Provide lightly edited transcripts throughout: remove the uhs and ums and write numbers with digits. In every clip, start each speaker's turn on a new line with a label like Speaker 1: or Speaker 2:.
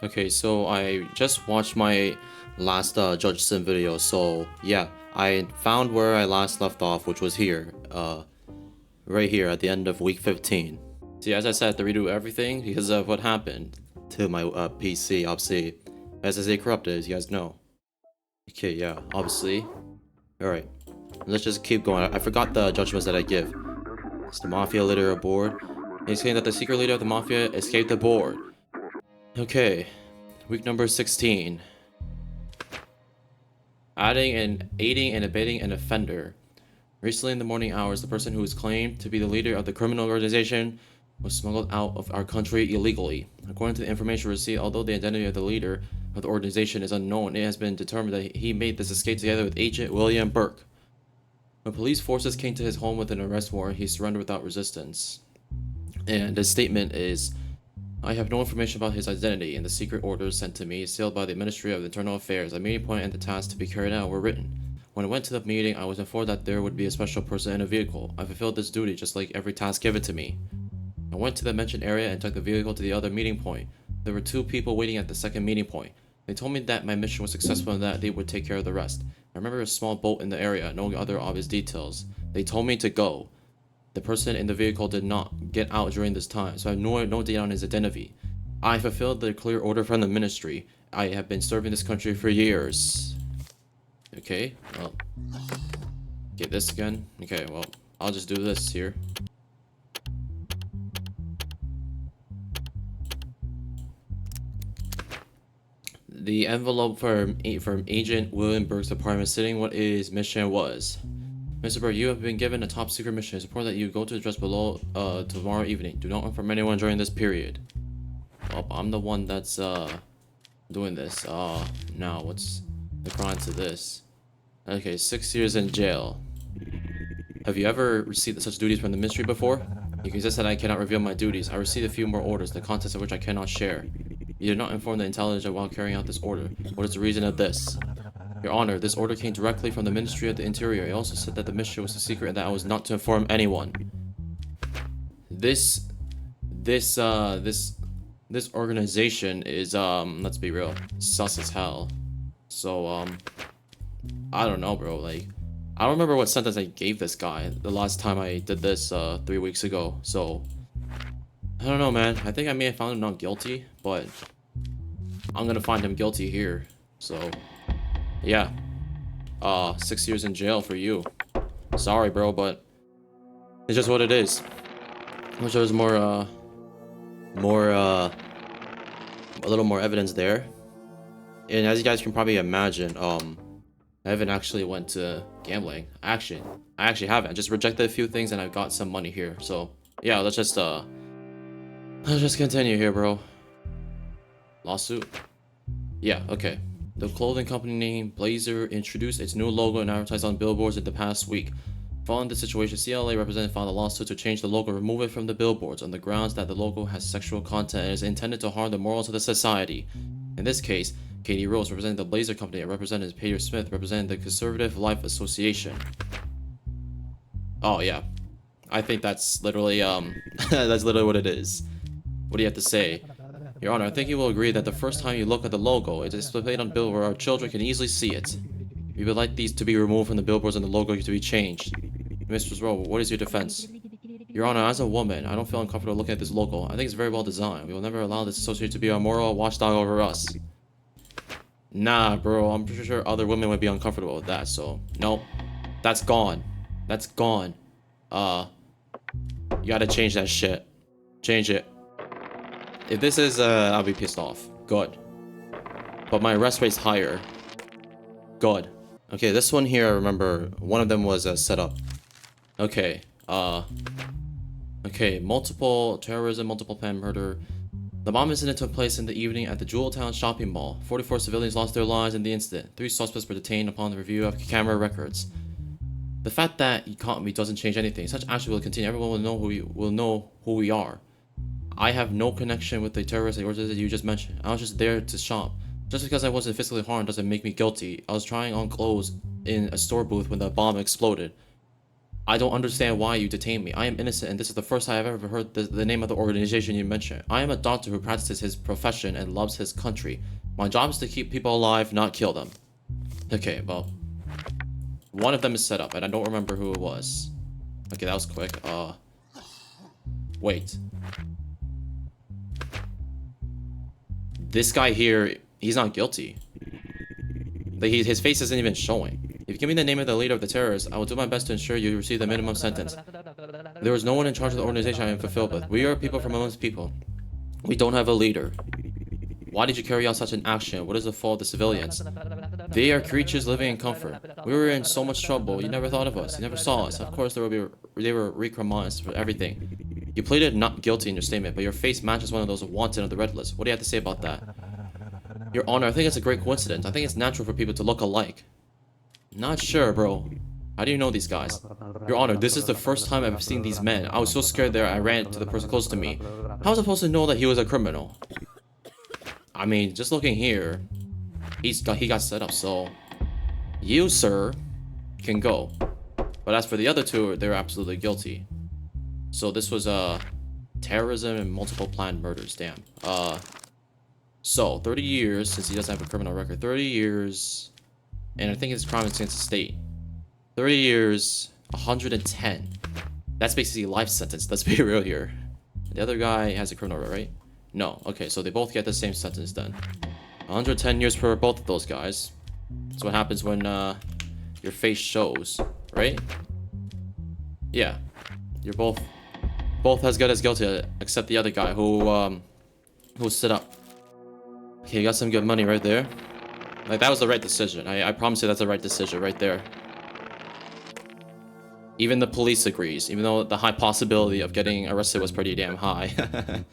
Speaker 1: Okay, so I just watched my last JudgeSim video, so yeah, I found where I last left off, which was here, right here at the end of week 15. See, as I said, to redo everything because of what happened to my PC, obviously, SSA corrupted, as you guys know. Okay, yeah, obviously. Alright, let's just keep going. I forgot the judgments that I give. It's the Mafia leader aboard. He's saying that the secret leader of the Mafia escaped aboard. Okay, week number 16. Aiding and abetting an offender. Recently in the morning hours, the person who is claimed to be the leader of the criminal organization was smuggled out of our country illegally. According to the information received, although the identity of the leader of the organization is unknown, it has been determined that he made this escape together with Agent William Burke. When police forces came to his home with an arrest warrant, he surrendered without resistance. And his statement is, I have no information about his identity, and the secret orders sent to me, sealed by the Ministry of Internal Affairs. The meeting point and the tasks to be carried out were written. When I went to the meeting, I was informed that there would be a special person in a vehicle. I fulfilled this duty just like every task given to me. I went to the mentioned area and took the vehicle to the other meeting point. There were 2 people waiting at the second meeting point. They told me that my mission was successful and that they would take care of the rest. I remember a small boat in the area, no other obvious details. They told me to go. The person in the vehicle did not get out during this time, so I have no data on his identity. I fulfilled the clear order from the ministry. I have been serving this country for years. Okay, well, get this again. Okay, well, I'll just do this here. The envelope from Agent William Burke's apartment stating what his mission was. Mr. Burke, you have been given a top secret mission. It's important that you go to the address below tomorrow evening. Do not inform anyone during this period. Well, I'm the one that's doing this. Now what's the crime to this? Okay, 6 years in jail. Have you ever received such duties from the ministry before? You can just that I cannot reveal my duties. I received a few more orders, the contents of which I cannot share. You did not inform the intelligence while carrying out this order. What is the reason of this? Your Honor, this order came directly from the Ministry of the Interior. It also said that the mission was a secret and that I was not to inform anyone. This organization is, let's be real, sus as hell. So, I don't know, bro, like, I don't remember what sentence I gave this guy the last time I did this, 3 weeks ago, so, I don't know, man. I think I may have found him not guilty, but I'm gonna find him guilty here, so, yeah. 6 years in jail for you. Sorry, bro, but it's just what it is. I wish there was a little more evidence there. And as you guys can probably imagine, I haven't actually went to gambling. I actually haven't. I just rejected a few things and I got some money here. So yeah, let's just continue here, bro. Lawsuit? Yeah, okay. The clothing company named Blazer introduced its new logo and advertised on billboards in the past week. Following the situation, CLA representative filed a lawsuit to change the logo and remove it from the billboards on the grounds that the logo has sexual content and is intended to harm the morals of the society. In this case, Katie Rose, representing the Blazer Company, and Representative Peter Smith, representing the Conservative Life Association. Oh yeah, I think that's literally that's literally what it is. What do you have to say? Your Honor, I think you will agree that the first time you look at the logo, it is displayed on billboard where our children can easily see it. We would like these to be removed from the billboards and the logo to be changed. Mr. Rowe, what is your defense? Your Honor, as a woman, I don't feel uncomfortable looking at this logo. I think it's very well designed. We will never allow this associate to be a moral watchdog over us. Nah, bro, I'm pretty sure other women would be uncomfortable with that, so no. That's gone. That's gone. You gotta change that shit. Change it. If this is, I'll be pissed off. Good. But my arrest rate's higher. Good. Okay, this one here, I remember, one of them was set up. Okay, okay, multiple terrorism, multiple planned murder. The bomb incident took place in the evening at the Jeweltown shopping mall. 44 civilians lost their lives in the incident. 3 suspects were detained upon the review of camera records. The fact that you caught me doesn't change anything. Such action will continue. Everyone will know who we are. I have no connection with the terrorist organization that you just mentioned. I was just there to shop. Just because I wasn't physically harmed doesn't make me guilty. I was trying on clothes in a store booth when the bomb exploded. I don't understand why you detained me. I am innocent, and this is the first time I've ever heard the name of the organization you mentioned. I am a doctor who practices his profession and loves his country. My job is to keep people alive, not kill them. Okay, well, one of them is set up, and I don't remember who it was. Okay, that was quick. Wait. This guy here, he's not guilty. Like, his face isn't even showing. If you give me the name of the leader of the terrorists, I will do my best to ensure you receive the minimum sentence. There is no one in charge of the organization I am fulfilled with. We are people from amongst people. We don't have a leader. Why did you carry out such an action? What is the fault of the civilians? They are creatures living in comfort. We were in so much trouble. You never thought of us. You never saw us. Of course, they were recriminalized for everything. You pleaded not guilty in your statement, but your face matches one of those wanted on the red list. What do you have to say about that? Your Honor, I think it's a great coincidence. I think it's natural for people to look alike. Not sure, bro. How do you know these guys? Your Honor, this is the first time I've seen these men. I was so scared there I ran to the person close to me. How was I supposed to know that he was a criminal? I mean, just looking here, he got set up, so you, sir, can go. But as for the other two, they're absolutely guilty. So this was terrorism and multiple planned murders. Damn. So 30 years since he doesn't have a criminal record. 30 years, and I think his crime is against the state. 30 years, 110. That's basically a life sentence. Let's be real here. The other guy has a criminal record, right? No. Okay, so they both get the same sentence then. 110 years for both of those guys. That's what happens when your face shows, right? Yeah, you're both as good as guilty, except the other guy who stood up. Okay, you got some good money right there. Like, that was the right decision. I promise you that's the right decision right there. Even the police agrees, even though the high possibility of getting arrested was pretty damn high.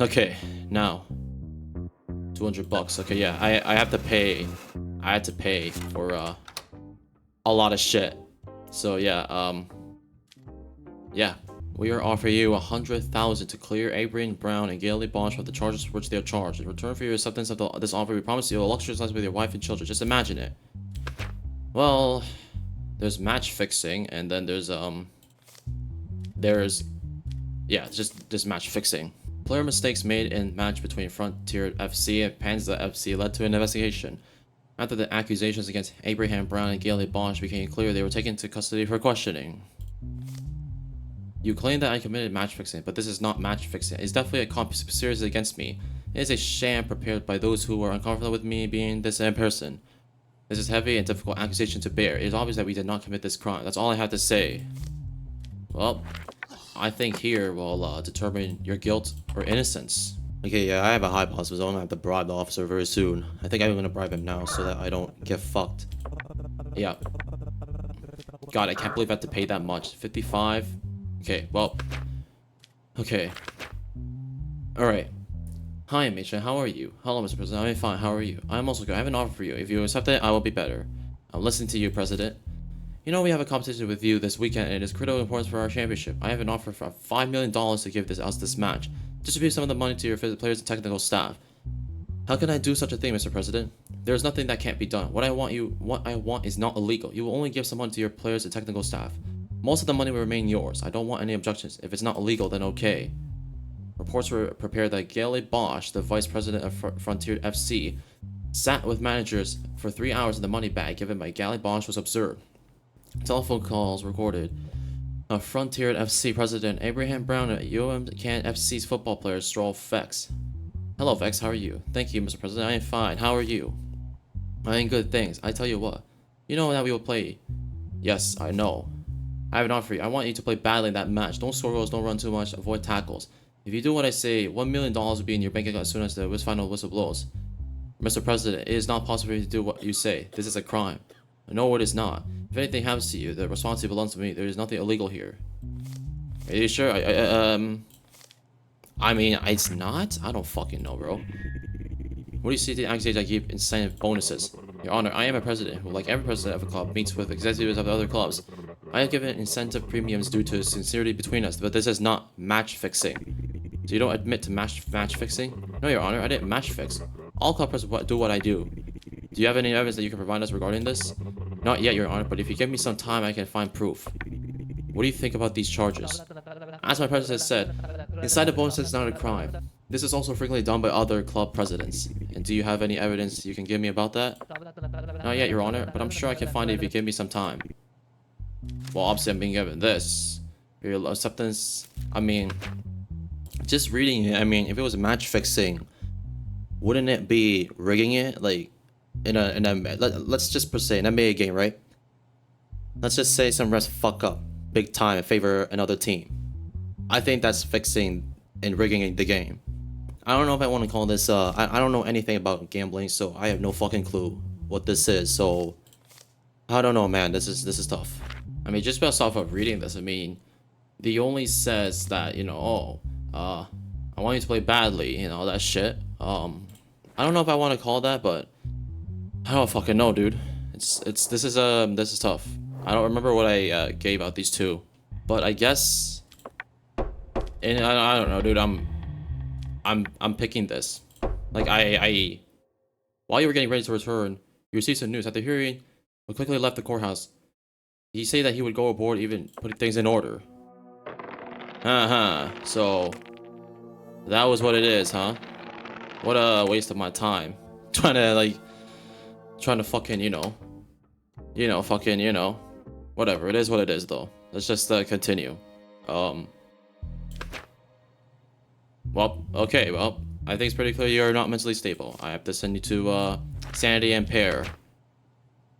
Speaker 1: Okay, now 200 bucks. Okay, yeah, I have to pay. I had to pay for a lot of shit. So yeah, yeah, we are offering you 100,000 to clear Abraham Brown and Gailey Bosch of the charges for which they are charged. In return for your acceptance of this offer, we promise you a luxurious life with your wife and children. Just imagine it. Well, there's match fixing, and then there's just match fixing. Player mistakes made in match between Frontier FC and Panzer FC led to an investigation. After the accusations against Abraham Brown and Gailey Bosch became clear, they were taken into custody for questioning. You claim that I committed match fixing, but this is not match fixing. It's definitely a conspiracy against me. It is a sham prepared by those who are uncomfortable with me being this in person. This is heavy and difficult accusation to bear. It is obvious that we did not commit this crime. That's all I have to say. Well, I think here will determine your guilt or innocence. Okay, yeah, I have a high possibility. I'm gonna have to bribe the officer very soon. I think I'm gonna bribe him now so that I don't get fucked. Yeah. God, I can't believe I have to pay that much. 55? Okay, well. Okay. Alright. Hi, Misha, how are you? Hello, Mr. President, I'm fine, how are you? I'm also good. I have an offer for you. If you accept it, I will be better. I'm listening to you, President. You know we have a competition with you this weekend, and it is critical importance for our championship. I have an offer for $5 million to give this match. Distribute some of the money to your players and technical staff. How can I do such a thing, Mr. President? There is nothing that can't be done. What I want is not illegal. You will only give some money to your players and technical staff. Most of the money will remain yours. I don't want any objections. If it's not illegal, then okay. Reports were prepared that Gailey Bosch, the vice president of Frontier FC, sat with managers for 3 hours in the money bag given by Gailey Bosch was observed. Telephone calls recorded. Frontier FC president Abraham Brown and UMCAN FC's football player Stroll Vex. Hello Vex, how are you? Thank you, Mr. President. I am fine. How are you? I am good, thanks. I tell you what. You know that we will play. Yes, I know. I have an offer for you. I want you to play badly in that match. Don't score goals, don't run too much, avoid tackles. If you do what I say, $1 million will be in your bank account as soon as the final whistle blows. Mr. President, it is not possible for you to do what you say. This is a crime. No, it is not. If anything happens to you, the responsibility belongs to me. There is nothing illegal here. Are you sure? I mean, it's not? I don't fucking know, bro. What do you see the accusation I keep incentive bonuses? Your Honor, I am a president who, like every president of a club, meets with executives of the other clubs. I have given incentive premiums due to sincerity between us, but this is not match fixing. So you don't admit to match fixing? No, Your Honor, I didn't match fix. All club presidents do what I do. Do you have any evidence that you can provide us regarding this? Not yet, Your Honor, but if you give me some time, I can find proof. What do you think about these charges? As my president said, inside the bonus is not a crime. This is also frequently done by other club presidents. And do you have any evidence you can give me about that? Not yet, Your Honor, but I'm sure I can find it if you give me some time. Well, obviously I'm being given this. Your acceptance, I mean, just reading it, I mean, if it was match fixing, wouldn't it be rigging it? Like, let's just per se, an NBA game, right? Let's just say some refs fuck up big time and favor another team. I think that's fixing and rigging the game. I don't know if I want to call this, I don't know anything about gambling, so I have no fucking clue what this is, so I don't know, man, this is tough. I mean, just based off of reading this, I mean, the only says that, you know, oh, I want you to play badly, you know, that shit. I don't know if I want to call that, but I don't fucking know, dude. This is tough. I don't remember what I gave out these two, but I guess, and I don't know, dude. I'm picking this. Like while you were getting ready to return, you received some news. After hearing, we quickly left the courthouse. He said that he would go aboard, even putting things in order. So that was what it is, huh? What a waste of my time. Trying to fucking, whatever. It is what it is, though. Let's just continue. Well, okay, well, I think it's pretty clear you're not mentally stable. I have to send you to sanity and pair.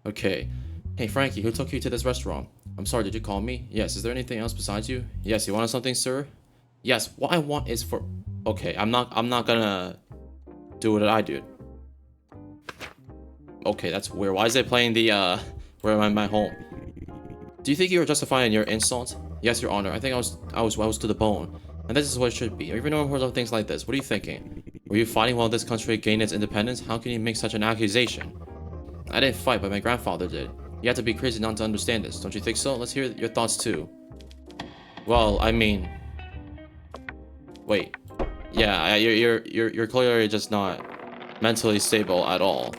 Speaker 1: Okay. Hey, Frankie, who took you to this restaurant? I'm sorry, did you call me? Yes, is there anything else besides you? Yes, you wanted something, sir? Yes, what I want is for... Okay, I'm not gonna do what I do. Okay, that's weird. Why is it playing the, where am I in my home? Do you think you were justified in your insult? Yes, Your Honor. I think I was to the bone. And this is what it should be. I've even known of things like this. What are you thinking? Were you fighting while this country gained its independence? How can you make such an accusation? I didn't fight, but my grandfather did. You have to be crazy not to understand this. Don't you think so? Let's hear your thoughts too. Well, I mean... Wait. Yeah, you're clearly just not mentally stable at all.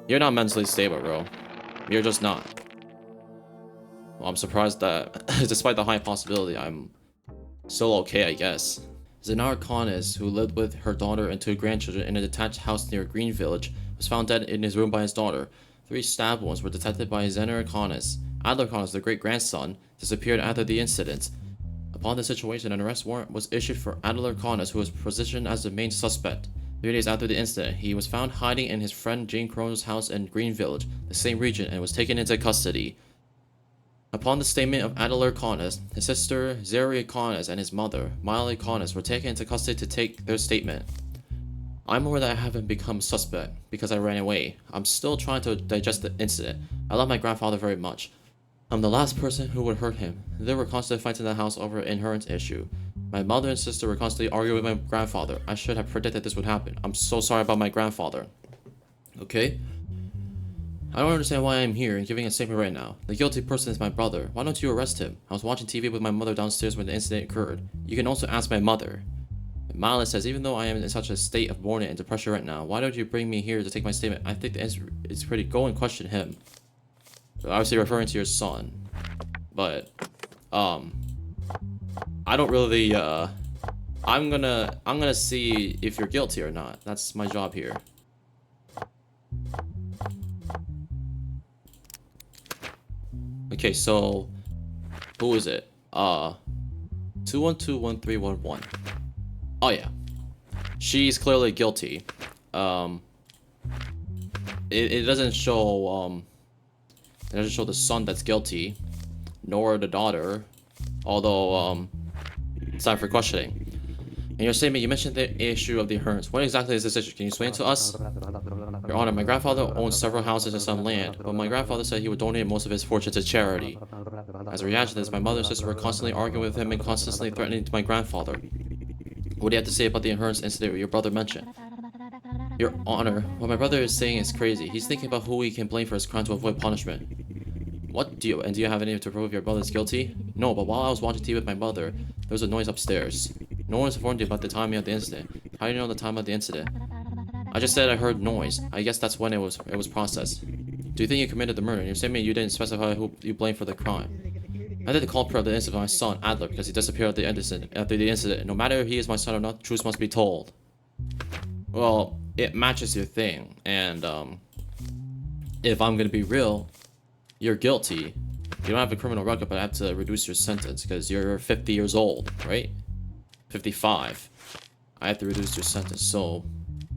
Speaker 1: You're not mentally stable, bro. You're just not. Well, I'm surprised that, despite the high possibility, I'm still okay, I guess. Zenara Khanis, who lived with her daughter and two grandchildren in a detached house near Green Village, was found dead in his room by his daughter. 3 stab wounds were detected by Zenara Khanis. Adler Khanis, the great-grandson, disappeared after the incident. Upon the situation, an arrest warrant was issued for Adler Khanis, who was positioned as the main suspect. 3 days after the incident, he was found hiding in his friend Jane Crono's house in Green Village, the same region, and was taken into custody. Upon the statement of Adler Khanis, his sister Zaria Khanis and his mother, Miley Khanis, were taken into custody to take their statement. I'm aware that I haven't become suspect because I ran away. I'm still trying to digest the incident. I love my grandfather very much. I'm the last person who would hurt him. There were constant fights in the house over an inheritance issue. My mother and sister were constantly arguing with my grandfather. I should have predicted this would happen. I'm so sorry about my grandfather. Okay? I don't understand why I'm here and giving a statement right now. The guilty person is my brother. Why don't you arrest him? I was watching TV with my mother downstairs when the incident occurred. You can also ask my mother. Mala says, even though I am in such a state of mourning and depression right now, why don't you bring me here to take my statement? I think the answer is pretty. Go and question him. So obviously referring to your son. But, I don't really, I'm gonna see if you're guilty or not. That's my job here. Okay, so, who is it? 2121311. Oh yeah, she's clearly guilty. It doesn't show it doesn't show the son that's guilty, nor the daughter, although it's time for questioning. In your statement, you mentioned the issue of the inheritance. What exactly is this issue? Can you explain to us? Your Honor, my grandfather owns several houses and some land, but my grandfather said he would donate most of his fortune to charity. As a reaction to this, my mother and sister were constantly arguing with him and constantly threatening my grandfather. What do you have to say about the inheritance incident your brother mentioned? Your Honor, what my brother is saying is crazy. He's thinking about who he can blame for his crime to avoid punishment. What do you have anything to prove your brother's guilty? No, but while I was watching TV with my mother, there was a noise upstairs. No one's informed you about the timing of the incident. How do you know the time of the incident? I just said I heard noise. I guess that's when it was processed. Do you think you committed the murder? In your statement, you didn't specify who you blame for the crime. I did the culprit of the incident of my son, Adler, because he disappeared after the incident. No matter if he is my son or not, the truth must be told. Well, it matches your thing, and if I'm gonna be real, you're guilty. You don't have a criminal record, but I have to reduce your sentence because you're 50 years old, right? 55. I have to reduce your sentence, so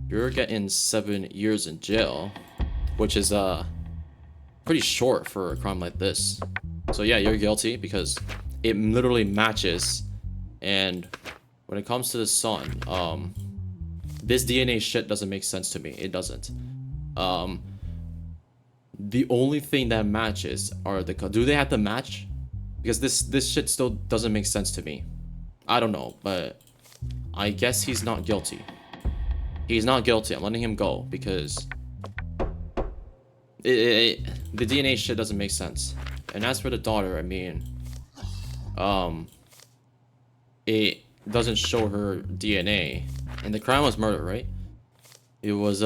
Speaker 1: you're getting 7 years in jail, which is pretty short for a crime like this. So yeah, you're guilty because it literally matches. And when it comes to the son, this DNA shit doesn't make sense to me. It doesn't. The only thing that matches are do they have to match? Because this shit still doesn't make sense to me. I don't know, but I guess he's not guilty. He's not guilty. I'm letting him go because the DNA shit doesn't make sense. And as for the daughter, I mean, it doesn't show her DNA. And the crime was murder, right? It was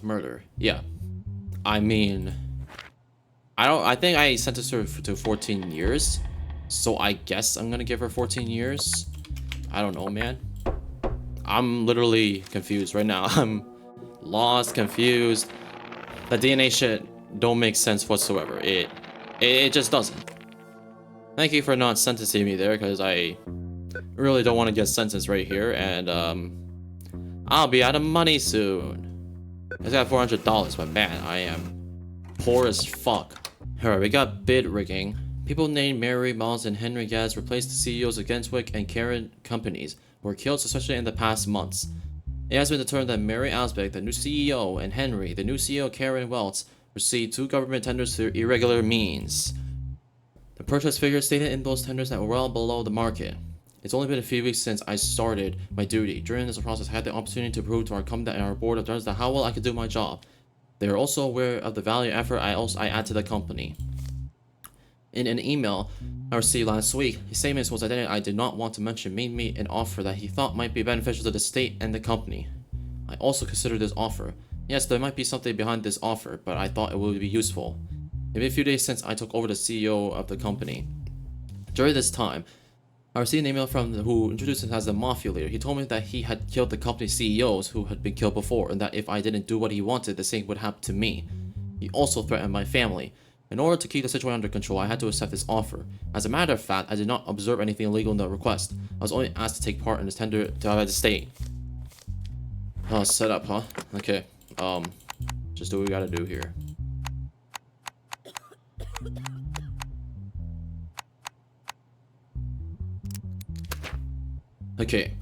Speaker 1: murder. Yeah. I mean, I think I sentenced her to 14 years. So I guess I'm gonna give her 14 years. I don't know, man. I'm literally confused right now. I'm lost, confused. The DNA shit don't make sense whatsoever. It just doesn't. Thank you for not sentencing me there, because I really don't want to get sentenced right here, and I'll be out of money soon. I got $400, but man, I am poor as fuck. Alright, we got bid rigging. People named Mary, Miles, and Henry Gaz replaced the CEOs of Genswick and Karen companies were killed, especially in the past months. It has been determined that Mary Asbeck, the new CEO, and Henry, the new CEO Karen Welts, received 2 government tenders through irregular means. The purchase figures stated in those tenders that were well below the market. It's only been a few weeks since I started my duty. During this process, I had the opportunity to prove to our company and our board of directors that how well I could do my job. They are also aware of the value and effort I add to the company. In an email I received last week, his statement was that I did not want to mention made me an offer that he thought might be beneficial to the state and the company. I also considered this offer. Yes, there might be something behind this offer, but I thought it would be useful. It been a few days since I took over the CEO of the company. During this time, I received an email from who introduced him as the mafia leader. He told me that he had killed the company's CEOs who had been killed before, and that if I didn't do what he wanted, the same would happen to me. He also threatened my family. In order to keep the situation under control, I had to accept this offer. As a matter of fact, I did not observe anything illegal in the request. I was only asked to take part in this tender to the state. Oh, set up, huh? Okay. Just do what we gotta do here. Okay.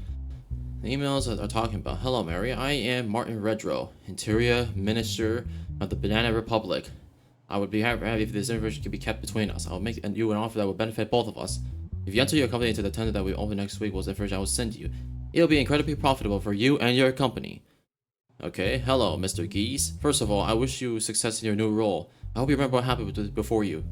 Speaker 1: The emails are talking about, hello Mary, I am Martin Redrow, Interior Minister of the Banana Republic. I would be happy if this information could be kept between us. I will make you an offer that will benefit both of us. If you enter your company into the tender that we open next week was the information I will send you. It will be incredibly profitable for you and your company. Okay, hello Mr. Geese. First of all, I wish you success in your new role. I hope you remember what happened before you.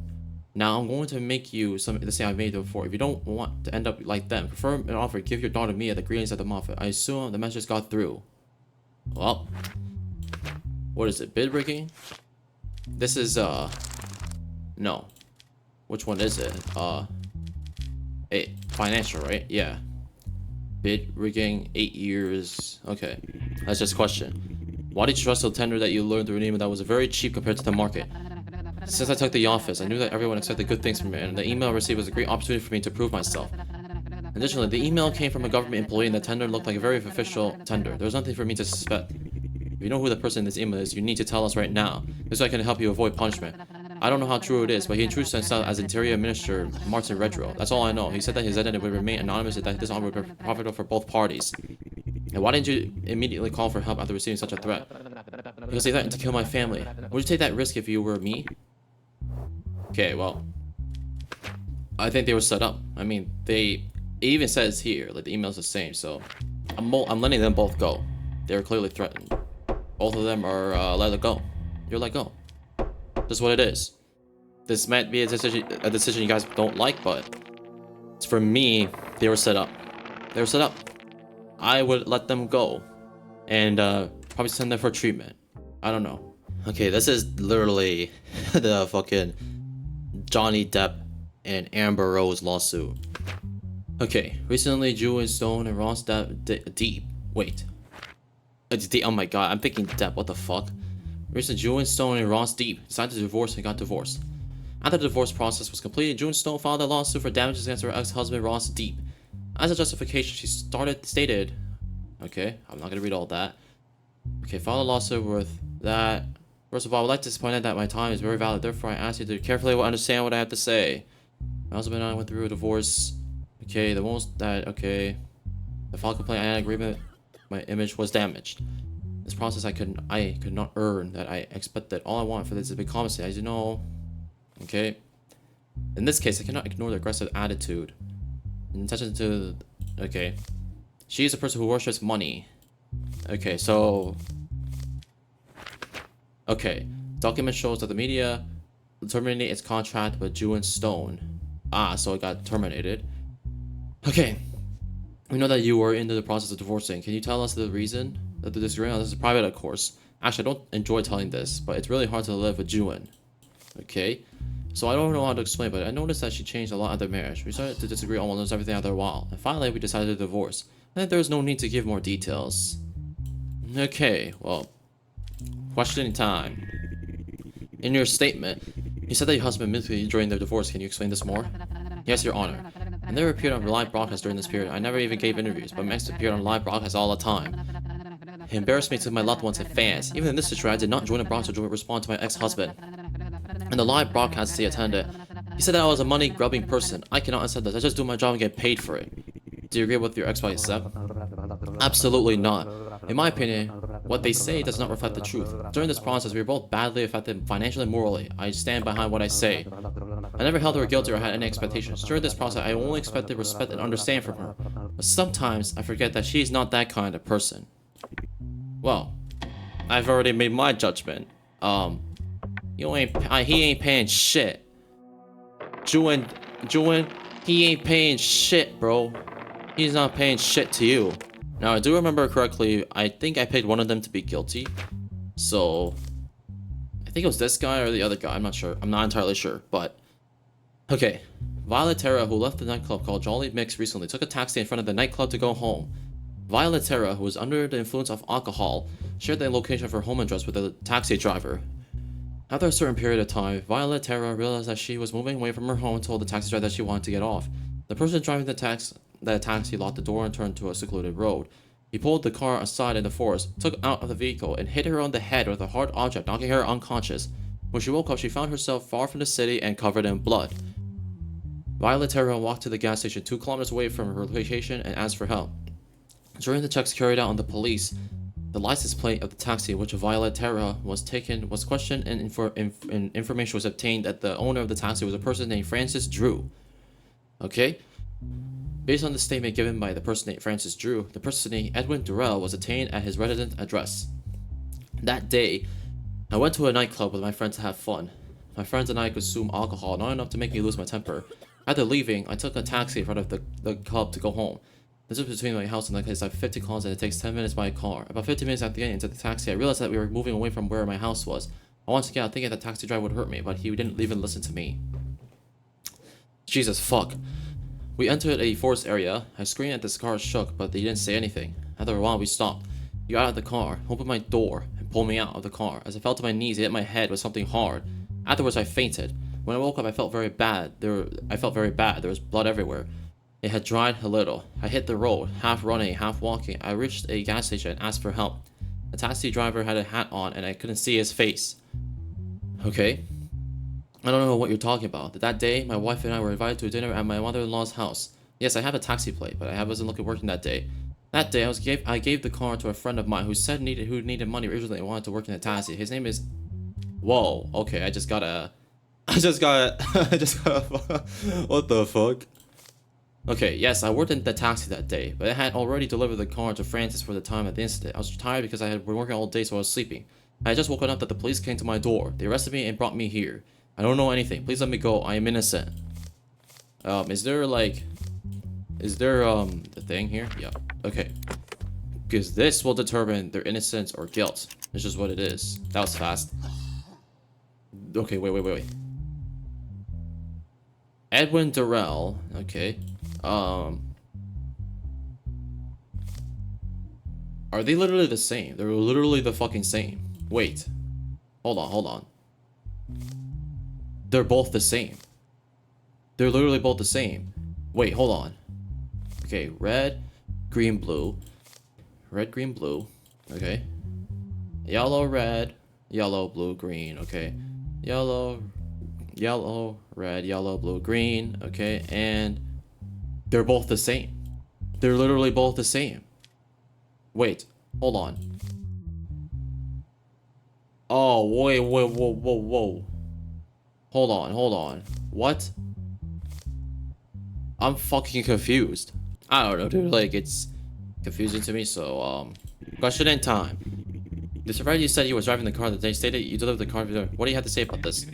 Speaker 1: Now I'm going to make you something the same I made before. If you don't want to end up like them, prefer an offer, give your daughter Mia the greetings of the mafia. I assume the message got through. Well, what is it? Bid rigging? This is no. Which one is it? Financial, right? Yeah. Bid rigging, 8 years. Okay. That's just a question. Why did you trust the tender that you learned through an email that was very cheap compared to the market? Since I took the office, I knew that everyone expected good things from me, and the email I received was a great opportunity for me to prove myself. Additionally, the email came from a government employee, and the tender looked like a very official tender. There was nothing for me to suspect. If you know who the person in this email is, you need to tell us right now. This way I can help you avoid punishment. I don't know how true it is, but he introduced himself as Interior Minister Martin Redrow. That's all I know. He said that his identity would remain anonymous and that this offer would be profitable for both parties. And why didn't you immediately call for help after receiving such a threat? Because they threatened to kill my family. Would you take that risk if you were me? Okay, well, I think they were set up. I mean, it even says here, like the email's the same, so I'm letting them both go. They're clearly threatened. Both of them are let it go. You're let go. That's what it is. This might be a decision you guys don't like, but for me, they were set up. They were set up. I would let them go, and probably send them for treatment. I don't know. Okay, this is literally the fucking Johnny Depp and Amber Rose lawsuit. Okay, recently Jewel Stone and Ross Deep. Wait. It's Deep. Oh my god, I'm thinking Depp. What the fuck? Recently, Jewel Stone and Ross Deep decided to divorce and got divorced. After the divorce process was completed, June Stone filed a lawsuit for damages against her ex-husband Ross Deep. As a justification, she stated, okay, I'm not gonna read all that. Okay, filed a lawsuit with that. First of all, I would like to point out that my time is very valid, therefore I ask you to carefully understand what I have to say. My husband and I went through a divorce. Okay, the filed complaint and agreement, my image was damaged. This process I could not earn that I expected. All I want for this is to be compensated, as you know. Okay. In this case, I cannot ignore the aggressive attitude. In attention to... Okay. She is a person who worships money. Okay, so... Okay. Document shows that the media terminated its contract with Jewel Stone. Ah, so it got terminated. Okay. We know that you were into the process of divorcing. Can you tell us the reason that the disagreement? This is private, of course. Actually, I don't enjoy telling this, but it's really hard to live with Jewel. Okay. So I don't know how to explain, but I noticed that she changed a lot after marriage. We started to disagree on almost everything after a while, and finally we decided to divorce. I think there was no need to give more details. Okay, well, questioning time. In your statement, you said that your husband mentally during the divorce. Can you explain this more? Yes, Your Honor. I never appeared on live broadcast during this period. I never even gave interviews, but my ex appeared on live broadcast all the time. It embarrassed me to my loved ones and fans. Even in this situation, I did not join a broadcast to respond to my ex-husband. And the live broadcast he attended, he said that I was a money-grubbing person. I cannot accept this. I just do my job and get paid for it. Do you agree with your ex-wife, Seb? Absolutely not. In my opinion, what they say does not reflect the truth. During this process, we were both badly affected financially and morally. I stand behind what I say. I never held her guilty or had any expectations. During this process, I only expected respect and understanding from her. But sometimes, I forget that she's not that kind of person. Well, I've already made my judgment. He ain't paying shit. Jewin, he ain't paying shit, bro. He's not paying shit to you. Now, I do remember correctly, I think I paid one of them to be guilty. So, I think it was this guy or the other guy, I'm not sure. I'm not entirely sure, but... Okay, Violet Terra, who left the nightclub called Jolly Mix recently, took a taxi in front of the nightclub to go home. Violet Terra, who was under the influence of alcohol, shared the location of her home address with the taxi driver. After a certain period of time, Violet Terra realized that she was moving away from her home and told the taxi driver that she wanted to get off. The person driving the taxi locked the door and turned to a secluded road. He pulled the car aside in the forest, took out of the vehicle, and hit her on the head with a hard object, knocking her unconscious. When she woke up, she found herself far from the city and covered in blood. Violet Terra walked to the gas station 2 kilometers away from her location and asked for help. During the checks carried out on the police, the license plate of the taxi which Violet Terra was taken was questioned and information was obtained that the owner of the taxi was a person named Francis Drew. Okay? Based on the statement given by the person named Francis Drew, the person named Edwin Durrell was detained at his residence address. That day, I went to a nightclub with my friends to have fun. My friends and I consumed alcohol, not enough to make me lose my temper. After leaving, I took a taxi in front of the club to go home. This was between my house and the place, like 50 kilometers, and it takes 10 minutes by car. About 50 minutes after getting into the taxi, I realized that we were moving away from where my house was. I wanted to get out thinking the taxi driver would hurt me, but he didn't even listen to me. Jesus fuck. We entered a forest area. I screamed at this car shook, but he didn't say anything. After a while, we stopped. He got out of the car, opened my door, and pulled me out of the car. As I fell to my knees, he hit my head with something hard. Afterwards, I fainted. When I woke up, I felt very bad. There was blood everywhere. It had dried a little. I hit the road, half running, half walking. I reached a gas station and asked for help. The taxi driver had a hat on and I couldn't see his face. Okay. I don't know what you're talking about. That day, my wife and I were invited to a dinner at my mother-in-law's house. Yes, I have a taxi plate, but I wasn't working that day. That day, I gave the car to a friend of mine who needed money originally and wanted to work in a taxi. His name is... Whoa. Okay, I just got what the fuck? Okay, yes, I worked in the taxi that day, but I had already delivered the car to Francis for the time of the incident. I was tired because I had been working all day, so I was sleeping. I had just woken up that the police came to my door. They arrested me and brought me here. I don't know anything. Please let me go. I am innocent. Is there the thing here? Yeah. Okay. Because this will determine their innocence or guilt. It's just what it is. That was fast. Okay, wait. Edwin Durrell. Okay. Are they literally the same? They're literally the fucking same. Wait. Hold on. They're both the same. They're literally both the same. Wait, hold on. Okay, red, green, blue. Red, green, blue. Okay. Yellow, red, yellow, blue, green. Okay. Yellow, red, yellow, blue, green. Okay, and they're both the same. They're literally both the same. Wait, hold on. Oh, wait, whoa. Hold on. What? I'm fucking confused. I don't know, dude. Like, it's confusing to me. So, question in time. The survivor you said he was driving the car that they stated you delivered the car. What do you have to say about this?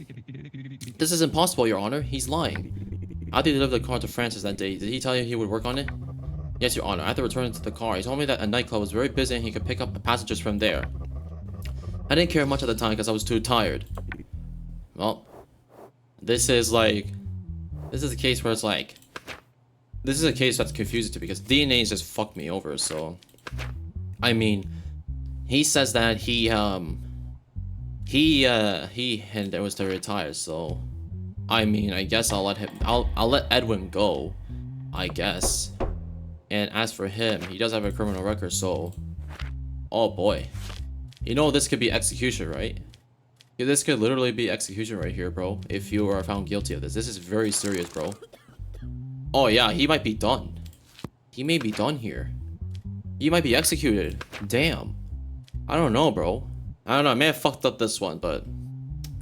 Speaker 1: This is impossible, Your Honor. He's lying. After he delivered the car to Francis that day, did he tell you he would work on it? Yes, Your Honor. After returning to the car, he told me that a nightclub was very busy and he could pick up passengers from there. I didn't care much at the time because I was too tired. Well, this is a case where it's like, this is a case that's confusing to me because DNA just fucked me over. So, I mean, he says that he was to retire. So, I mean, I guess I'll let Edwin go, I guess. And as for him, he does have a criminal record. So, oh boy, you know this could be execution, right? This could literally be execution right here, bro. If you are found guilty of this, this is very serious, bro. Oh yeah, he might be done. He may be done here. He might be executed. Damn. I don't know, bro. I don't know. I may have fucked up this one, but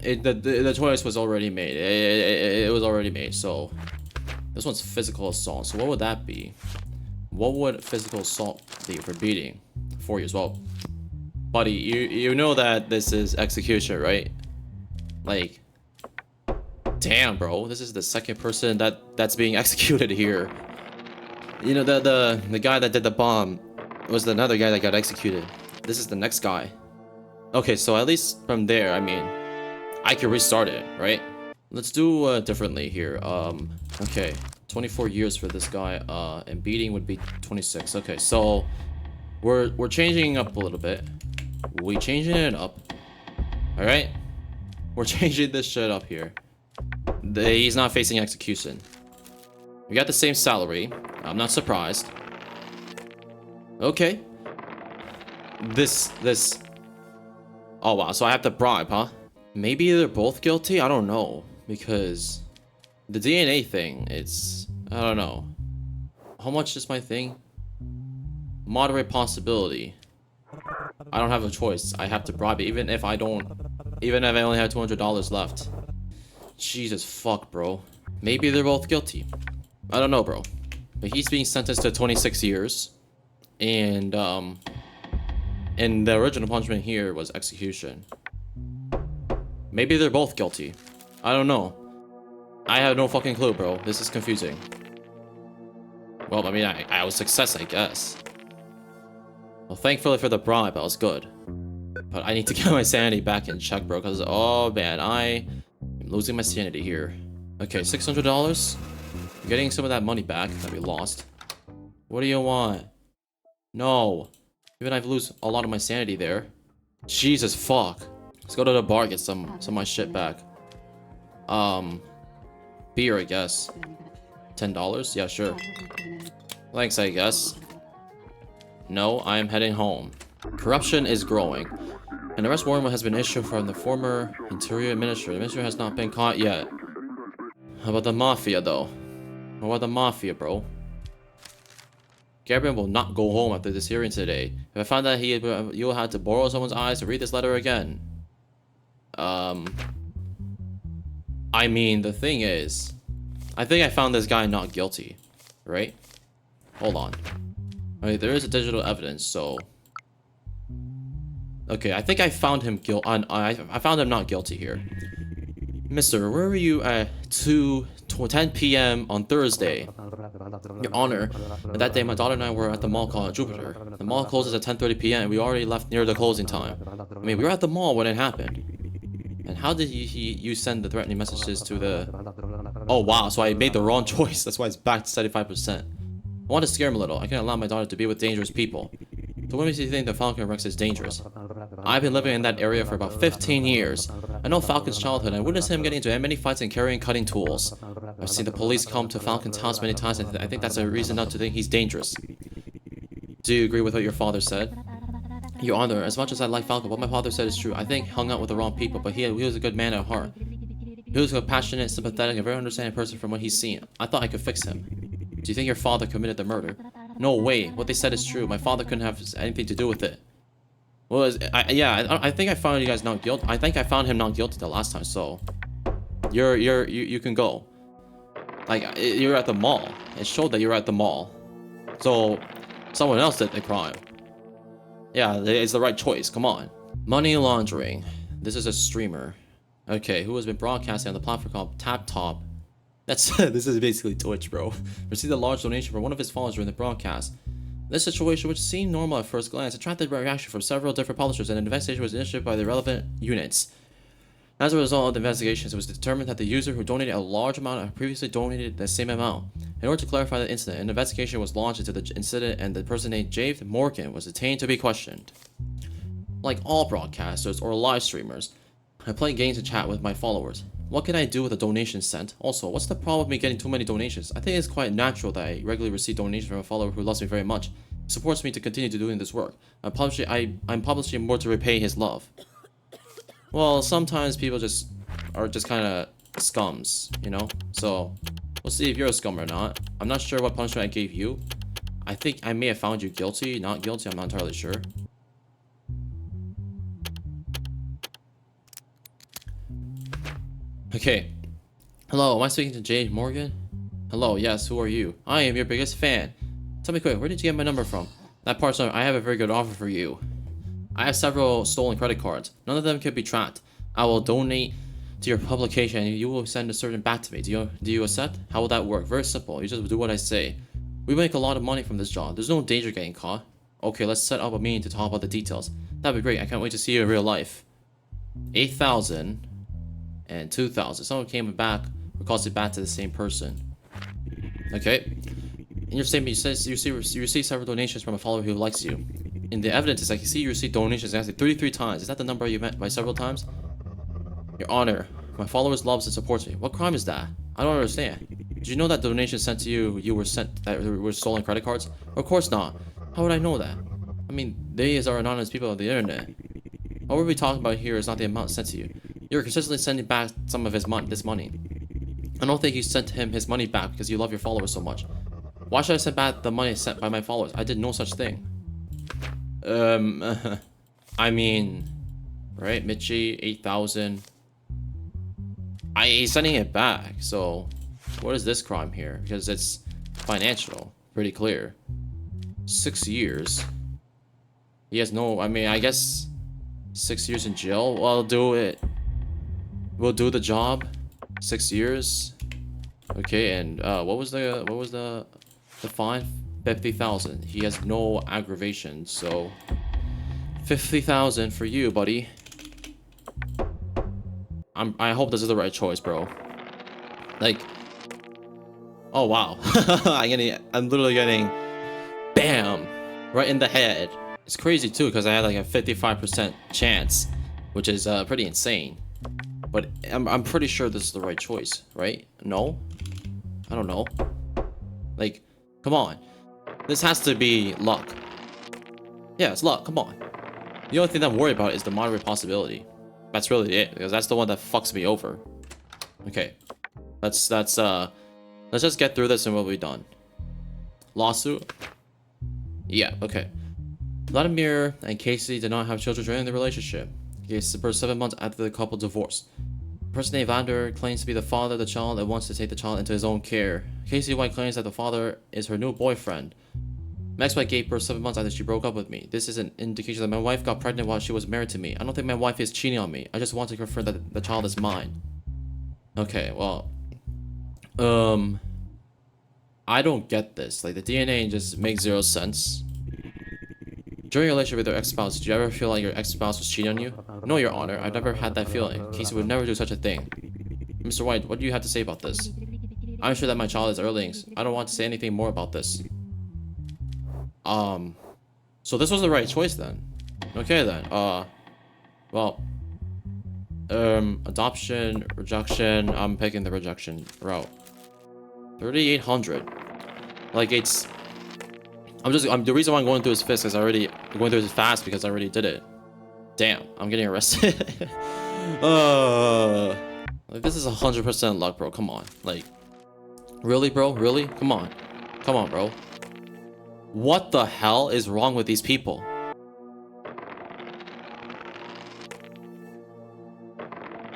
Speaker 1: the choice was already made. It was already made. So this one's physical assault. So what would that be? What would physical assault be for beating? 4 years. Well, buddy, you know that this is execution, right? Like, damn, bro, this is the second person that's being executed here. You know, the guy that did the bomb was another guy that got executed. This is the next guy. Okay, so at least from there, I mean, I can restart it, right? Let's do differently here. Okay, 24 years for this guy. And beating would be 26. Okay, so we're changing up a little bit. We changing it up. All right, we're changing this shit up here. He's not facing execution. We got the same salary. I'm not surprised. Okay. This. Oh wow. So I have to bribe, huh? Maybe they're both guilty. I don't know, because the DNA thing. I don't know. How much is my thing? Moderate possibility. I don't have a choice. I have to bribe it, even if I only have $200 left. Jesus fuck, bro. Maybe they're both guilty. I don't know, bro. But he's being sentenced to 26 years. And the original punishment here was execution. Maybe they're both guilty. I don't know. I have no fucking clue, bro. This is confusing. Well, I mean, I was success, I guess. Well, thankfully for the bribe, I was good. But I need to get my sanity back in check, bro, because, oh man, I'm losing my sanity here. Okay, $600. I'm getting some of that money back that we lost. What do you want? No. Even I've lose a lot of my sanity there. Jesus fuck. Let's go to the bar, get some of my shit back. Beer, I guess. $10? Yeah, sure. Thanks, I guess. No, I am heading home. Corruption is growing. An arrest warrant has been issued from the former Interior Minister. The Minister has not been caught yet. How about the Mafia, though? What about the Mafia, bro? Gabriel will not go home after this hearing today. If I found that you will have to borrow someone's eyes to read this letter again. I mean, the thing is, I think I found this guy not guilty, right? Hold on. Okay, there is a digital evidence, so. Okay, I think I found him I found him not guilty here. Mister, where were you at 10 p.m. on Thursday? Your Honor, that day my daughter and I were at the mall called Jupiter. The mall closes at 10:30 p.m. and we already left near the closing time. I mean, we were at the mall when it happened. And how did you send the threatening messages to the... Oh wow, so I made the wrong choice. That's why it's back to 75%. I want to scare him a little. I can't allow my daughter to be with dangerous people. So what makes you think the Falcon Rex is dangerous? I've been living in that area for about 15 years. I know Falcon's childhood. I witnessed him getting into many fights and carrying cutting tools. I've seen the police come to Falcon's house many times, and I think that's a reason not to think he's dangerous. Do you agree with what your father said? Your Honor, as much as I like Falcon, what my father said is true. I think he hung out with the wrong people, but he was a good man at heart. He was a compassionate, sympathetic, and very understanding person from what he's seen. I thought I could fix him. Do you think your father committed the murder? No way. What they said is true. My father couldn't have anything to do with it. Well, I think I found you guys not guilty. I think I found him not guilty the last time. So, you can go. Like you're at the mall. It showed that you're at the mall. So, someone else did the crime. Yeah, it's the right choice. Come on. Money laundering. This is a streamer. Okay, who has been broadcasting on the platform called TapTop. That's this is basically Twitch, bro. Received a large donation from one of his followers during the broadcast. This situation, which seemed normal at first glance, attracted reaction from several different publishers, and an investigation was initiated by the relevant units. As a result of the investigations, it was determined that the user who donated a large amount had previously donated the same amount. In order to clarify the incident, an investigation was launched into the incident, and the person named Jave Morgan was detained to be questioned. Like all broadcasters or live streamers, I play games and chat with my followers. What can I do with a donation sent? Also, what's the problem with me getting too many donations? I think it's quite natural that I regularly receive donations from a follower who loves me very much. He supports me to continue to doing this work. I'm publishing more to repay his love. Well, sometimes people are just kind of scums, you know? So, we'll see if you're a scum or not. I'm not sure what punishment I gave you. I think I may have found you guilty, not guilty, I'm not entirely sure. Okay. Hello, am I speaking to Jade Morgan? Hello, yes, who are you? I am your biggest fan. Tell me quick, where did you get my number from? That part's not, I have a very good offer for you. I have several stolen credit cards. None of them can be tracked. I will donate to your publication and you will send a certain back to me. Do you accept? How will that work? Very simple. You just do what I say. We make a lot of money from this job. There's no danger getting caught. Okay, let's set up a meeting to talk about the details. That'd be great. I can't wait to see you in real life. 8,000 and 2,000. Someone came back requested back to the same person. Okay. In your statement, you says you receive several donations from a follower who likes you. In the evidence, I can see you received donations actually 33 times. Is that the number you meant by several times? Your Honor, my followers loves and supports me. What crime is that? I don't understand. Did you know that donations sent to you were stolen credit cards? Of course not. How would I know that? I mean, they are anonymous people on the internet. What we're talking about here is not the amount sent to you. You're consistently sending back some of this money. I don't think you sent him his money back because you love your followers so much. Why should I send back the money sent by my followers? I did no such thing. I mean, right, Michi, 8,000. He's sending it back, so what is this crime here? Because it's financial, pretty clear. 6 years. He has no, I mean, I guess 6 years in jail. Well, I'll do it. We'll do the job. 6 years. Okay, and what was the fine? 50,000. He has no aggravation, so 50,000 for you, buddy. I hope this is the right choice, bro. Like, oh wow, I'm literally getting, bam, right in the head. It's crazy too, because I had like a 55% chance, which is pretty insane. But I'm pretty sure this is the right choice, right? No, I don't know. Like, come on. This has to be luck. Yeah, it's luck. Come on. The only thing I'm worried about is the moderate possibility. That's really it, because that's the one that fucks me over. Okay, let's just get through this and we'll be done. Lawsuit. Yeah. Okay. Vladimir and Casey did not have children during the relationship. Casey birth 7 months after the couple divorced. A person named Vander claims to be the father of the child and wants to take the child into his own care. Casey White claims that the father is her new boyfriend. My ex-wife gave birth 7 months after she broke up with me. This is an indication that my wife got pregnant while she was married to me. I don't think my wife is cheating on me. I just want to confirm that the child is mine. Okay, well, I don't get this. Like, the DNA just makes zero sense. During your relationship with your ex-spouse, did you ever feel like your ex-spouse was cheating on you? No, Your Honor. I've never had that feeling. Casey would never do such a thing. Mr. White, what do you have to say about this? I'm sure that my child is Erling's. I don't want to say anything more about this. So this was the right choice then. Okay then. Well, adoption, rejection. I'm picking the rejection route. 3,800. Like it's. The reason why I'm going through this fast is I'm going through this fast because I already did it. Damn, I'm getting arrested. Like this is 100% luck, bro. Come on, like, really, bro? Really? Come on, bro. What the hell is wrong with these people?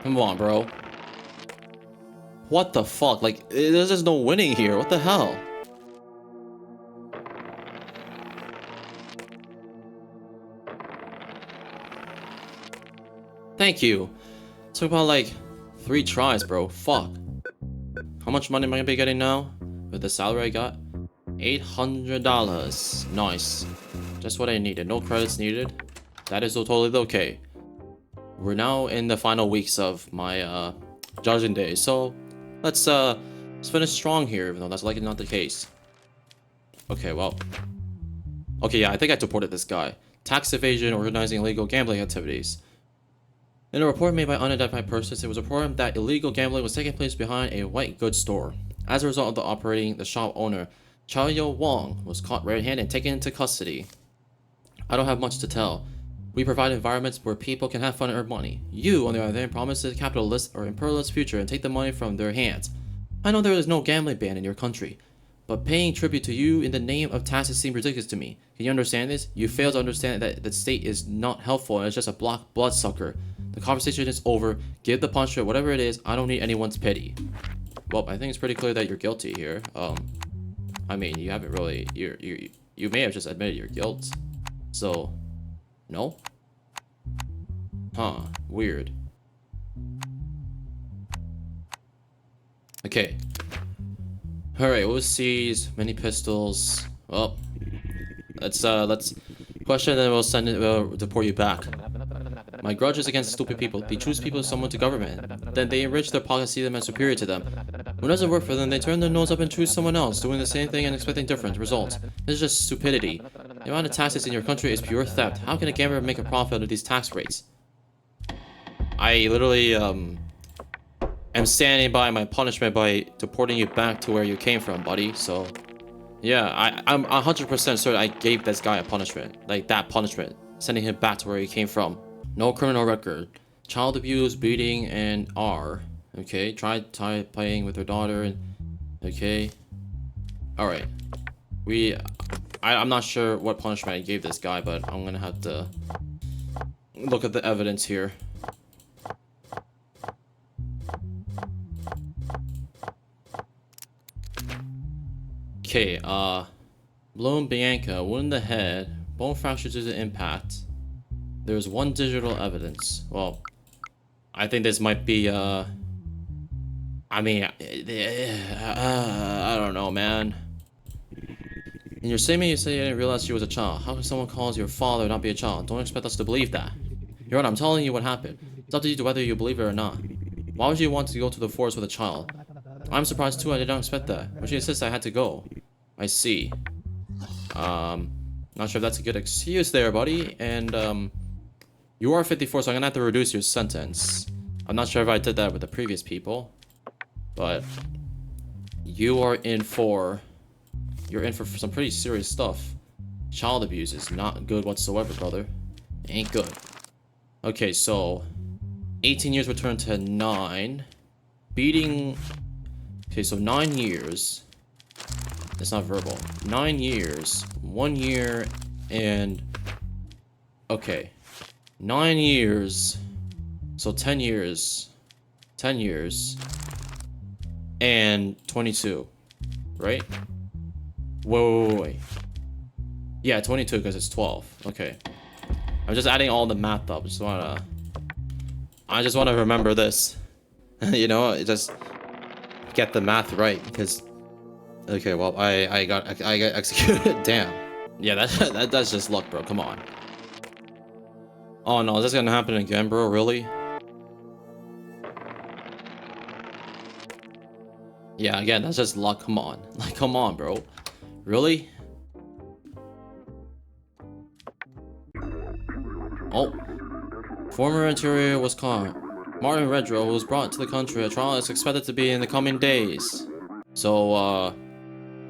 Speaker 1: Come on, bro. What the fuck? Like, there's just no winning here. What the hell? Thank you. Took about like 3 tries, bro. Fuck. How much money am I gonna be getting now? With the salary I got? $800. Nice. Just what I needed. No credits needed. That is totally okay. We're now in the final weeks of my judging day, so let's finish strong here, even though that's likely not the case. Okay, well. Okay, yeah, I think I deported this guy. Tax evasion, organizing illegal gambling activities. In a report made by unidentified persons, it was reported that illegal gambling was taking place behind a white goods store. As a result of the shop owner, Chao Wong, was caught red-handed and taken into custody. I don't have much to tell. We provide environments where people can have fun and earn money. You, on the other hand, promise a capitalist or imperialist future and take the money from their hands. I know there is no gambling ban in your country, but paying tribute to you in the name of taxes seems ridiculous to me. Can you understand this? You fail to understand that the state is not helpful and it's just a bloodsucker. The conversation is over. Give the punishment, whatever it is. I don't need anyone's pity. Well, I think it's pretty clear that you're guilty here. I mean, you haven't really. You may have just admitted your guilt. So, no. Huh? Weird. Okay. All right. We'll seize many pistols. Well, let's question and we'll deport you back. My grudge is against stupid people. They choose people someone to government. Then they enrich their pockets, see them as superior to them. When it doesn't work for them, they turn their nose up and choose someone else, doing the same thing and expecting different results. This is just stupidity. The amount of taxes in your country is pure theft. How can a gambler make a profit of these tax rates? I literally, am standing by my punishment by deporting you back to where you came from, buddy. So, yeah, I'm 100% certain I gave this guy a punishment. Like, that punishment. Sending him back to where he came from. No criminal record. Child abuse, beating, and R. Okay, tried playing with her daughter, and okay. Alright. I'm not sure what punishment I gave this guy, but I'm gonna have to look at the evidence here. Okay, Bloom Bianca, wound in the head, bone fracture due to impact. There's 1 digital evidence. Well, I think this might be, I mean, I don't know, man. In your statement, you say you didn't realize she was a child. How can someone call your father not be a child? Don't expect us to believe that. Your Honor, I'm telling you what happened. It's up to you whether you believe it or not. Why would you want to go to the forest with a child? I'm surprised too, I did not expect that. When she insists I had to go. I see. Not sure if that's a good excuse there, buddy. And, you are 54, so I'm gonna have to reduce your sentence. I'm not sure if I did that with the previous people. But you're in for some pretty serious stuff. Child abuse is not good whatsoever, brother. Ain't good. Okay, so 18 years returned to 9. Beating. Okay, so 9 years. It's not verbal. 9 years. 1 year and. Okay. 9 years. So 10 years. 10 years. And 22. Right? Wait. Yeah, 22 because it's 12. Okay. I'm just adding all the math up. I just wanna remember this. You know, just get the math right because. Okay, well, I got executed. Damn. Yeah, that's just luck, bro. Come on. Oh no, is this gonna happen again, bro? Really? Yeah, again, that's just luck. Come on. Like, come on, bro. Really? Oh. Former Interior was caught. Martin Redrow was brought to the country. A trial is expected to be in the coming days. So,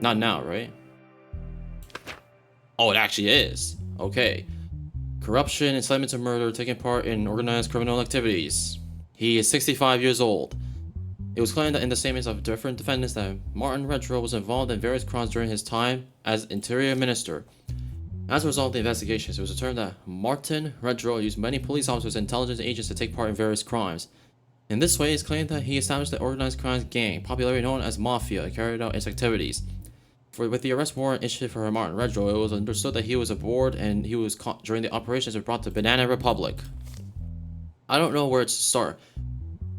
Speaker 1: not now, right? Oh, it actually is. Okay. Corruption, incitement to murder, taking part in organized criminal activities. He is 65 years old. It was claimed that in the statements of different defendants that Martin Redrow was involved in various crimes during his time as Interior Minister. As a result of the investigations, it was determined that Martin Redrow used many police officers and intelligence agents to take part in various crimes. In this way, it's claimed that he established the organized crime gang, popularly known as Mafia, and carried out its activities. With the arrest warrant issued for Martin Redrow, it was understood that he was aboard and he was caught during the operations that brought to Banana Republic. I don't know where to start,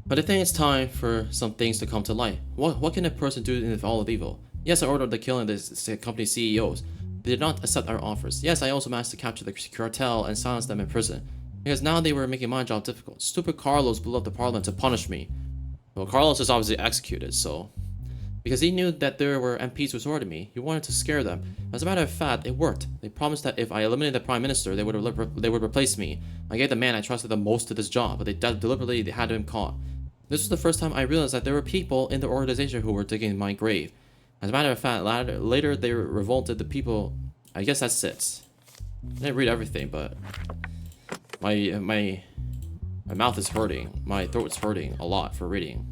Speaker 1: but I think it's time for some things to come to light. What can a person do in all of evil? Yes, I ordered the killing of the company's CEOs. They did not accept our offers. Yes, I also managed to capture the cartel and silence them in prison. Because now they were making my job difficult. Stupid Carlos blew up the parliament to punish me. Well, Carlos is obviously executed, so... Because he knew that there were MPs resorting to me, he wanted to scare them. As a matter of fact, it worked. They promised that if I eliminated the Prime Minister, they would replace me. I gave the man I trusted the most to this job, but they deliberately had him caught. This was the first time I realized that there were people in the organization who were digging my grave. As a matter of fact, later they revolted the people. I guess that's it. I didn't read everything, but my mouth is hurting. My throat is hurting a lot for reading.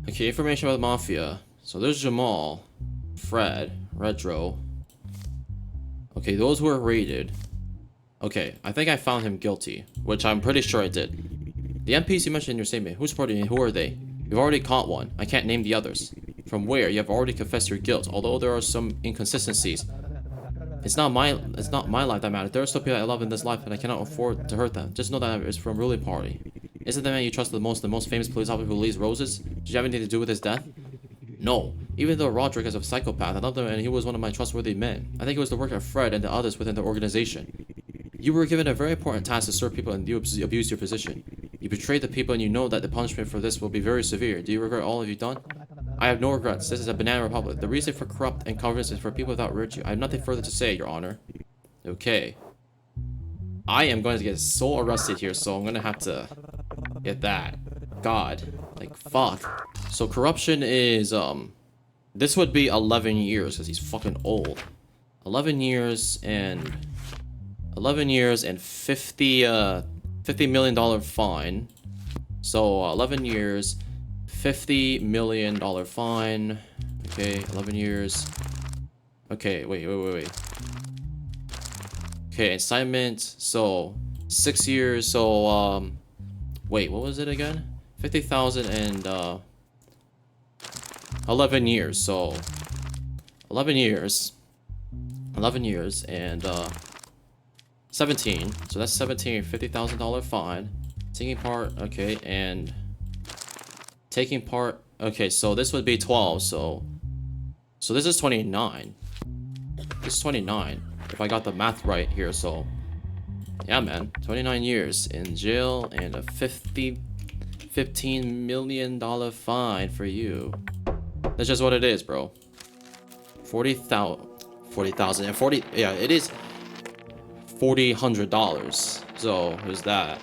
Speaker 1: Okay, information about the Mafia. So there's Jamal, Fred, Redrow. Okay, those who were raided. Okay, I think I found him guilty, which I'm pretty sure I did. The MPs you mentioned in your statement, who's supporting you? Who are they? You've already caught one. I can't name the others. From where? You have already confessed your guilt, although there are some inconsistencies. It's not my life that matters. There are still people I love in this life, and I cannot afford to hurt them. Just know that it's from ruling party. Isn't the man you trust the most famous police officer who leaves roses? Did you have anything to do with his death? No. Even though Roderick is a psychopath, I loved him and he was one of my trustworthy men. I think it was the work of Fred and the others within the organization. You were given a very important task to serve people and you abused your position. You betrayed the people and you know that the punishment for this will be very severe. Do you regret all of you've done? I have no regrets. This is a Banana Republic. The reason for corrupt and covetousness is for people without virtue. I have nothing further to say, Your Honor. Okay. I am going to get so arrested here, so I'm going to have to get that. God. Like, fuck. So corruption is, this would be 11 years, because he's fucking old. 11 years and 50 million dollar fine. So 11 years, $50 million fine. Okay, 11 years. Okay, wait. Okay, incitement. So 6 years. So wait, what was it again? 50,000 and 11 years. So 11 years and 17. So that's 17, $50,000 fine. Taking part, okay, and taking part, okay, so this would be 12, so this is 29. This is 29, if I got the math right here, so yeah, man, 29 years in jail and a $15 million fine for you. That's just what it is, bro. 40,000 and 40, yeah, it is $4,000. So there's that.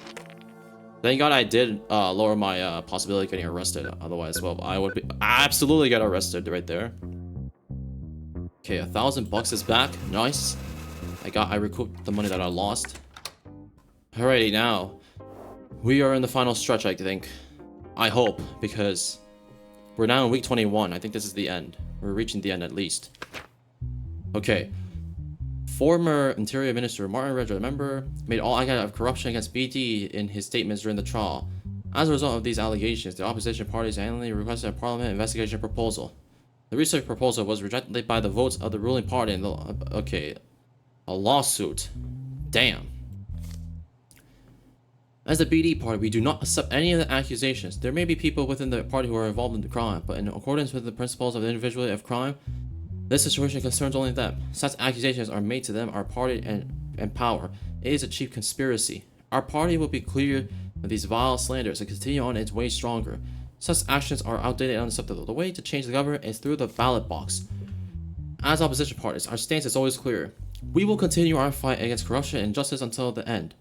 Speaker 1: Thank God I did lower my possibility of getting arrested. Otherwise, well, I would be absolutely get arrested right there. Okay, $1,000 is back. Nice. I recouped the money that I lost. Alrighty, now we are in the final stretch, I think. I hope, because we're now in week 21. I think this is the end. We're reaching the end at least. Okay. Former Interior Minister Martin Redrow, remember, made all allegations of corruption against BD in his statements during the trial. As a result of these allegations, the opposition parties annually requested a parliament investigation proposal. The research proposal was rejected by the votes of the ruling party in the... Okay. A lawsuit. Damn. As the BD party, we do not accept any of the accusations. There may be people within the party who are involved in the crime, but in accordance with the principles of the individuality of crime, this situation concerns only them. Such accusations are made to them, our party, and and power. It is a cheap conspiracy. Our party will be clear of these vile slanders and continue on its way stronger. Such actions are outdated and unacceptable. The way to change the government is through the ballot box. As opposition parties, our stance is always clear. We will continue our fight against corruption and injustice until the end.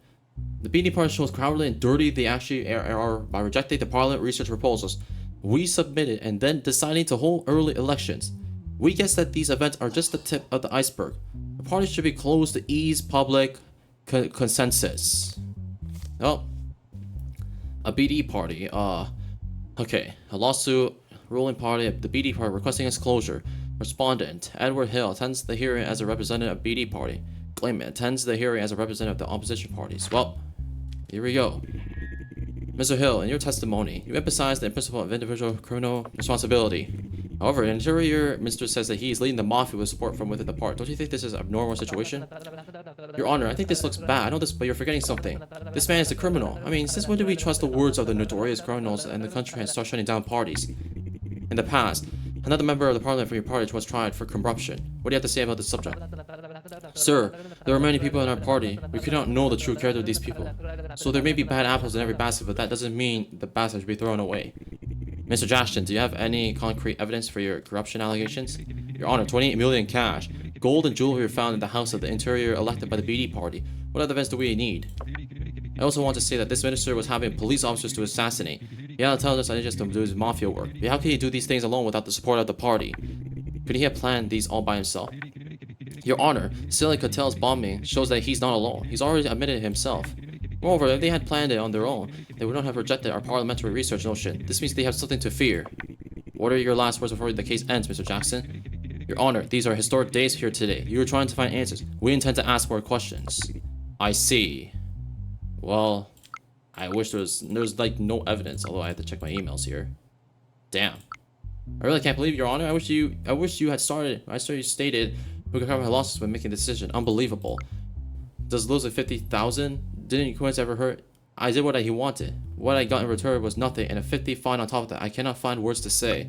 Speaker 1: The BD party shows cowardly and dirty they actually are by rejecting the parliament research proposals we submitted and then deciding to hold early elections. We guess that these events are just the tip of the iceberg. The party should be closed to ease public consensus. Oh, a BD party. Okay, a lawsuit, ruling party, the BD party requesting its closure. Respondent, Edward Hill, attends the hearing as a representative of BD party. Claimant, attends the hearing as a representative of the opposition parties. Well, here we go. Mr. Hill, in your testimony, you emphasize the principle of individual criminal responsibility. However, an interior minister says that he is leading the mafia with support from within the party. Don't you think this is an abnormal situation? Your Honor, I think this looks bad. I know this, but you're forgetting something. This man is a criminal. I mean, since when do we trust the words of the notorious criminals in the country and start shutting down parties? In the past, another member of the parliament from your party was tried for corruption. What do you have to say about this subject? Sir, there are many people in our party. We could not know the true character of these people. So there may be bad apples in every basket, but that doesn't mean the basket should be thrown away. Mr. Jackson, do you have any concrete evidence for your corruption allegations? Your Honor, 28 million cash. Gold and jewelry were found in the house of the interior elected by the BD party. What other evidence do we need? I also want to say that this minister was having police officers to assassinate. He had intelligence and just to do his mafia work. But how can he do these things alone without the support of the party? Could he have planned these all by himself? Your Honor, Silly Catel's bombing shows that he's not alone. He's already admitted it himself. Moreover, if they had planned it on their own, they would not have rejected our parliamentary research notion. This means they have something to fear. What are your last words before the case ends, Mr. Jackson? Your Honor, these are historic days here today. You are trying to find answers. We intend to ask more questions. I see. Well, I wish there's like no evidence, although I have to check my emails here. Damn. I really can't believe, Your Honor. I wish you had started. I saw you stated we could cover my losses when making a decision. Unbelievable. Does losing 50,000? Didn't Quince ever hurt? I did what he wanted. What I got in return was nothing, and a 50 fine on top of that. I cannot find words to say.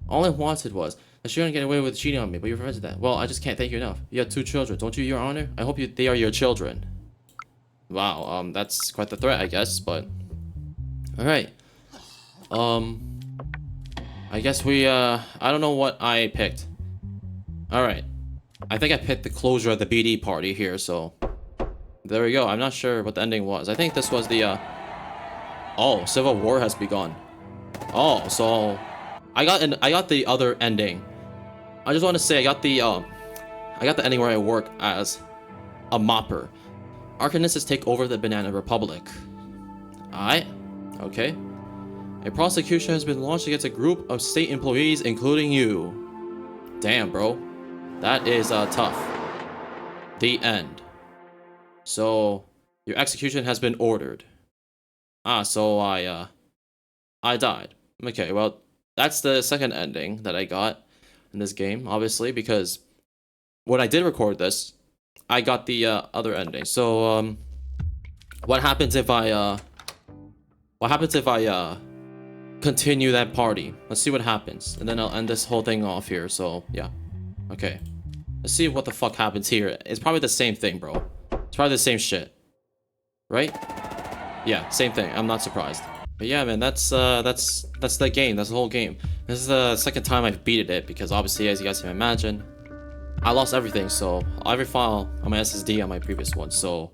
Speaker 1: All I wanted was that she couldn't get away with cheating on me, but you prevented that. Well, I just can't thank you enough. You have 2 children, don't you, Your Honor? I hope they are your children. Wow, that's quite the threat, I guess, but... Alright. I guess we, I don't know what I picked. Alright. I think I picked the closure of the BD party here, so... There we go. I'm not sure what the ending was. I think this was the, Oh, Civil War has begun. Oh, so... I got the other ending. I just want to say, I got the ending where I work as a mopper. Arcanists take over the Banana Republic. Alright. Okay. A prosecution has been launched against a group of state employees, including you. Damn, bro. That is, tough. The end. So, your execution has been ordered. Ah, so I died. Okay, well, that's the second ending that I got in this game, obviously, because when I did record this, I got the other ending. So, what happens if I continue that party? Let's see what happens, and then I'll end this whole thing off here. So, yeah. Okay. Let's see what the fuck happens here. It's probably the same thing, bro. It's probably the same shit. Right? Yeah, same thing. I'm not surprised. But yeah, man, that's the game. That's the whole game. This is the second time I've beaten it, because obviously, as you guys can imagine, I lost everything, so every file on my SSD on my previous one, so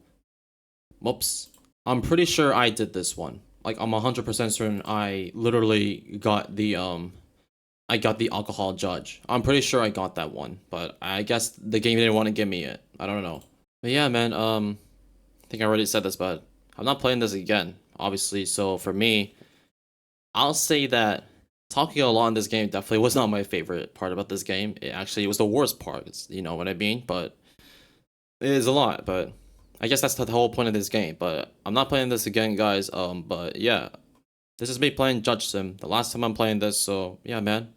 Speaker 1: whoops. I'm pretty sure I did this one. Like, I'm 100% certain I literally got the alcohol judge. I'm pretty sure I got that one, but I guess the game didn't want to give me it. I don't know. But yeah, man, I think I already said this, but I'm not playing this again, obviously. So for me, I'll say that talking a lot in this game definitely was not my favorite part about this game. It was the worst part, you know what I mean? But it is a lot, but I guess that's the whole point of this game. But I'm not playing this again, guys. But yeah, this is me playing JudgeSim. The last time I'm playing this, so yeah, man.